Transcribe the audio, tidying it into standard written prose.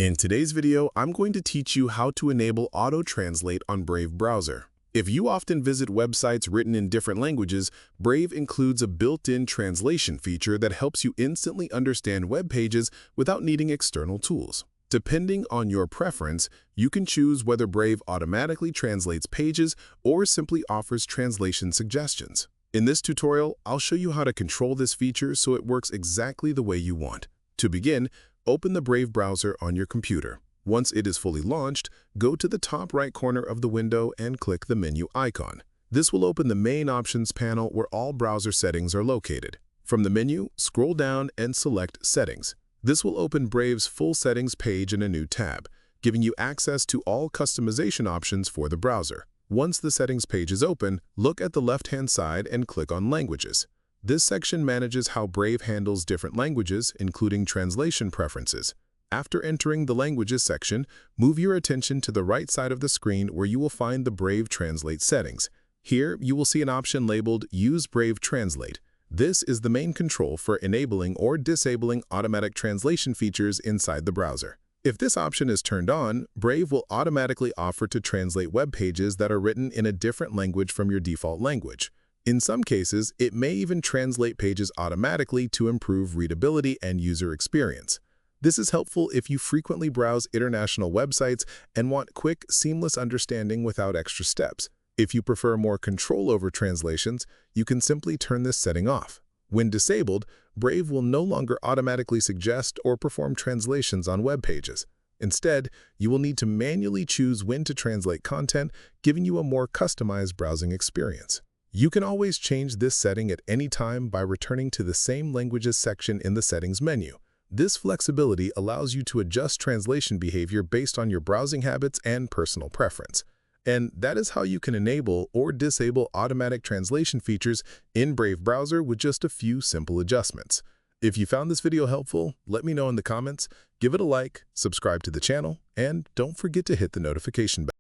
In today's video, I'm going to teach you how to enable auto-translate on Brave browser. If you often visit websites written in different languages, Brave includes a built-in translation feature that helps you instantly understand web pages without needing external tools. Depending on your preference, you can choose whether Brave automatically translates pages or simply offers translation suggestions. In this tutorial, I'll show you how to control this feature so it works exactly the way you want. To begin, open the Brave browser on your computer. Once it is fully launched, go to the top right corner of the window and click the menu icon. This will open the main options panel where all browser settings are located. From the menu, scroll down and select Settings. This will open Brave's full settings page in a new tab, giving you access to all customization options for the browser. Once the settings page is open, look at the left-hand side and click on Languages. This section manages how Brave handles different languages, including translation preferences. After entering the Languages section, move your attention to the right side of the screen where you will find the Brave Translate settings. Here, you will see an option labeled Use Brave Translate. This is the main control for enabling or disabling automatic translation features inside the browser. If this option is turned on, Brave will automatically offer to translate web pages that are written in a different language from your default language. In some cases, it may even translate pages automatically to improve readability and user experience. This is helpful if you frequently browse international websites and want quick, seamless understanding without extra steps. If you prefer more control over translations, you can simply turn this setting off. When disabled, Brave will no longer automatically suggest or perform translations on web pages. Instead, you will need to manually choose when to translate content, giving you a more customized browsing experience. You can always change this setting at any time by returning to the same Languages section in the Settings menu. This flexibility allows you to adjust translation behavior based on your browsing habits and personal preference. And that is how you can enable or disable automatic translation features in Brave browser with just a few simple adjustments. If you found this video helpful, let me know in the comments, give it a like, subscribe to the channel, and don't forget to hit the notification bell.